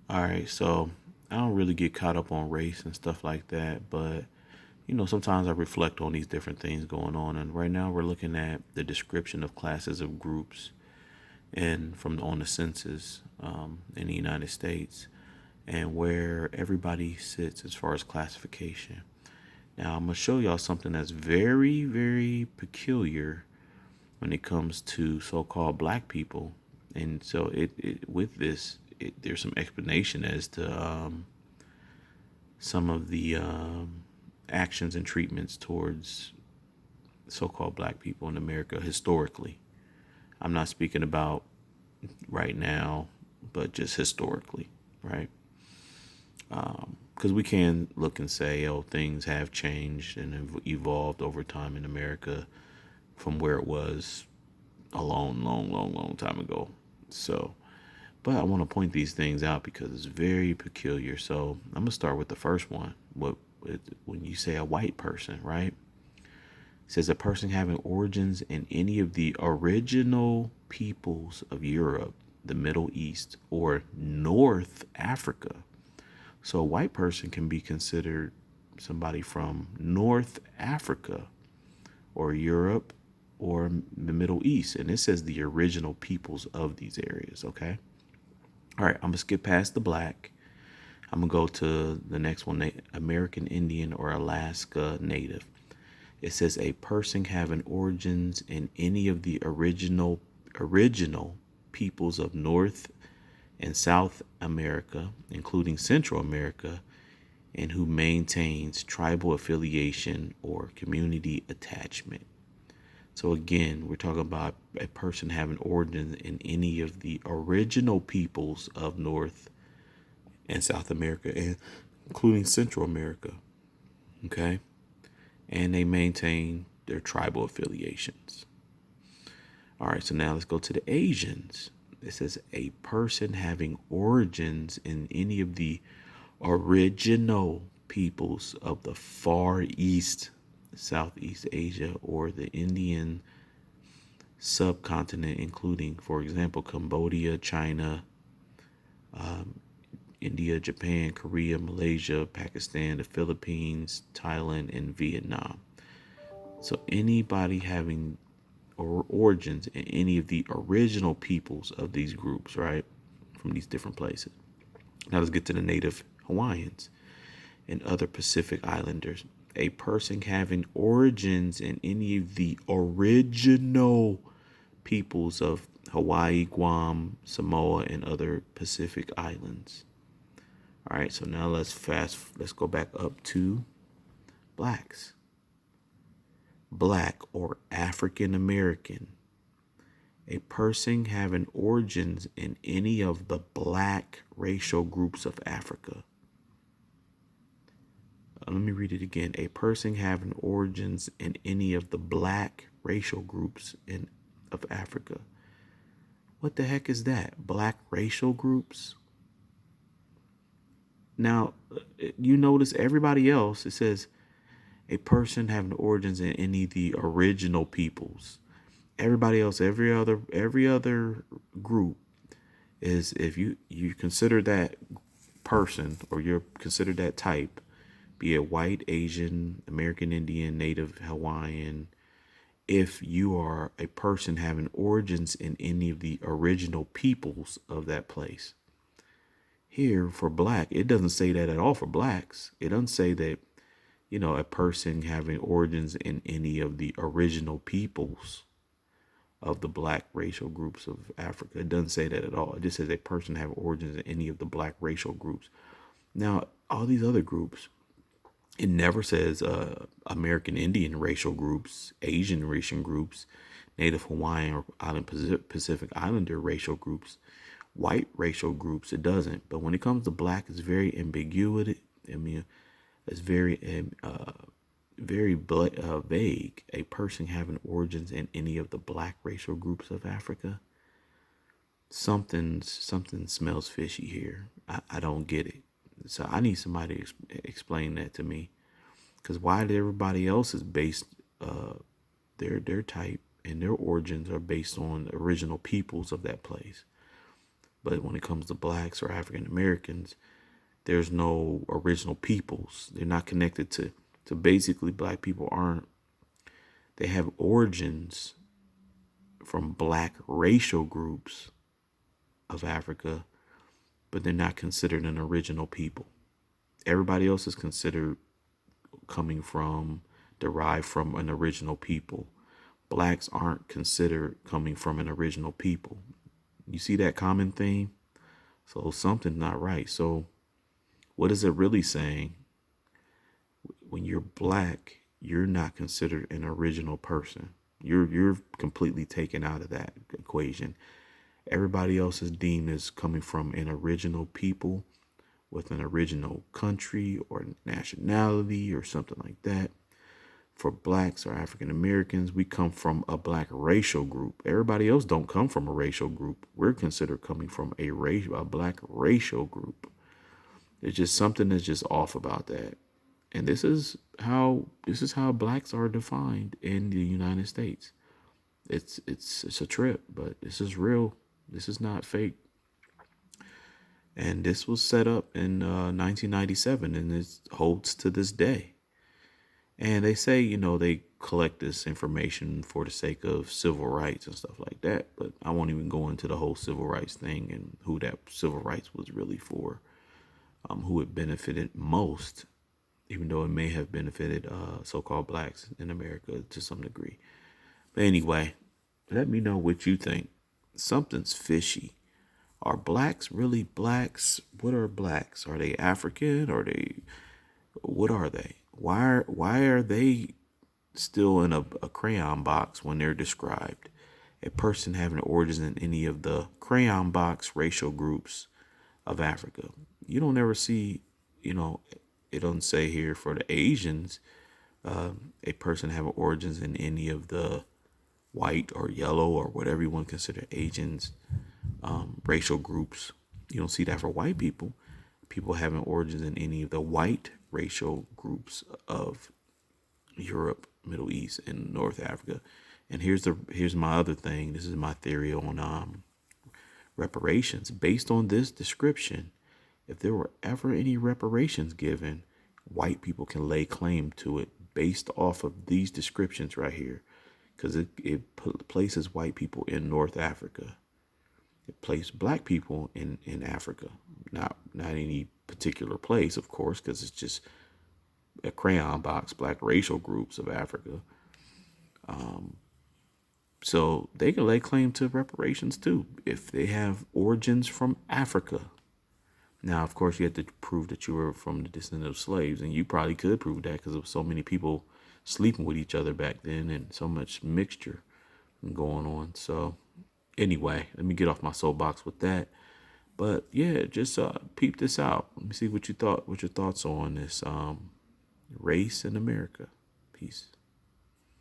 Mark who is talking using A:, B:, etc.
A: All right, so I don't really get caught up on race and stuff like that, but sometimes I reflect on these different things going on. And right now we're looking at the description of classes of groups and from on the census in the United States and where everybody sits as far as classification. Now I'm gonna show y'all something that's very, very peculiar when it comes to so-called black people. And so with this, there's some explanation as to some of the actions and treatments towards so-called black people in America historically. I'm not speaking about right now, but just historically, right? Because we can look and say, oh, things have changed and have evolved over time in America from where it was a long, long, long, long time ago. So, but I want to point these things out because it's very peculiar. So I'm gonna start with the first one. When you say a white person, right? It says a person having origins in any of the original peoples of Europe, the Middle East, or North Africa. So a white person can be considered somebody from North Africa or Europe or the Middle East. And it says the original peoples of these areas, okay? All right, I'm going to skip past the black. I'm going to go to the next one, American Indian or Alaska Native. It says a person having origins in any of the original peoples of North and South America, including Central America, and who maintains tribal affiliation or community attachment. So again, we're talking about a person having origins in any of the original peoples of North and South America, and including Central America. Okay. And they maintain their tribal affiliations. All right, so now let's go to the Asians. It says a person having origins in any of the original peoples of the Far East, Southeast Asia, or the Indian subcontinent, including, for example, Cambodia, China, India, Japan, Korea, Malaysia, Pakistan, the Philippines, Thailand, and Vietnam. So anybody having origins in any of the original peoples of these groups, right, from these different places. Now let's get to the native Hawaiians and other Pacific Islanders. A person having origins in any of the original peoples of Hawaii, Guam, Samoa, and other Pacific islands. All right, so now let's go back up to blacks. Black or African American. A person having origins in any of the black racial groups of Africa. Let me read it again. A person having origins in any of the black racial groups of Africa. What the heck is that? Black racial groups? Now, you notice everybody else, it says a person having origins in any of the original peoples. Everybody else, every other group is, if you consider that person or you're considered that type, be it white, Asian, American Indian, Native Hawaiian, if you are a person having origins in any of the original peoples of that place. Here for black, it doesn't say that at all for blacks. It doesn't say that, a person having origins in any of the original peoples of the black racial groups of Africa. It doesn't say that at all. It just says a person have origins in any of the black racial groups. Now, all these other groups, it never says American Indian racial groups, Asian racial groups, Native Hawaiian or Pacific Islander racial groups, white racial groups. It doesn't. But when it comes to black, it's very ambiguous. I mean, it's very vague. A person having origins in any of the black racial groups of Africa. Something smells fishy here. I don't get it. So I need somebody to explain that to me. Because why did everybody else is based, their type and their origins are based on the original peoples of that place. But when it comes to blacks or African Americans, there's no original peoples. They're not connected to basically black people aren't. They have origins from black racial groups of Africa, but they're not considered an original people. Everybody else is considered coming from, derived from an original people. Blacks aren't considered coming from an original people. You see that common theme? So something's not right. So what is it really saying? When you're black, you're not considered an original person. You're completely taken out of that equation. Everybody else is deemed as coming from an original people with an original country or nationality or something like that. For blacks or African Americans, we come from a black racial group. Everybody else don't come from a racial group. We're considered coming from a black racial group. There's just something that's just off about that. And this is how blacks are defined in the United States. It's a trip, but this is real. This is not fake. And this was set up in 1997, and it holds to this day. And they say, they collect this information for the sake of civil rights and stuff like that. But I won't even go into the whole civil rights thing and who that civil rights was really for, who it benefited most, even though it may have benefited so-called blacks in America to some degree. But anyway, let me know what you think. Something's fishy. Are blacks really blacks? What are blacks? Are they African? What are they? Why are they still in a crayon box when they're described? A person having origins in any of the crayon box racial groups of Africa. You don't ever see, it doesn't say here for the Asians, a person having origins in any of the white or yellow or whatever you want to consider Asians, racial groups. You don't see that for white people. People having origins in any of the white racial groups of Europe, Middle East, and North Africa. And here's my other thing. This is my theory on reparations. Based on this description, if there were ever any reparations given, white people can lay claim to it based off of these descriptions right here, because it places white people in North Africa. It placed black people in Africa, not any particular place, of course, because it's just a crayon box, black racial groups of Africa. So they can lay claim to reparations too if they have origins from Africa. Now, of course, you have to prove that you were from the descendant of slaves, and you probably could prove that because there was so many people sleeping with each other back then and so much mixture going on. So anyway, let me get off my soapbox with that. But yeah, just peep this out. Let me see what you thought. What your thoughts are on this race in America. Peace.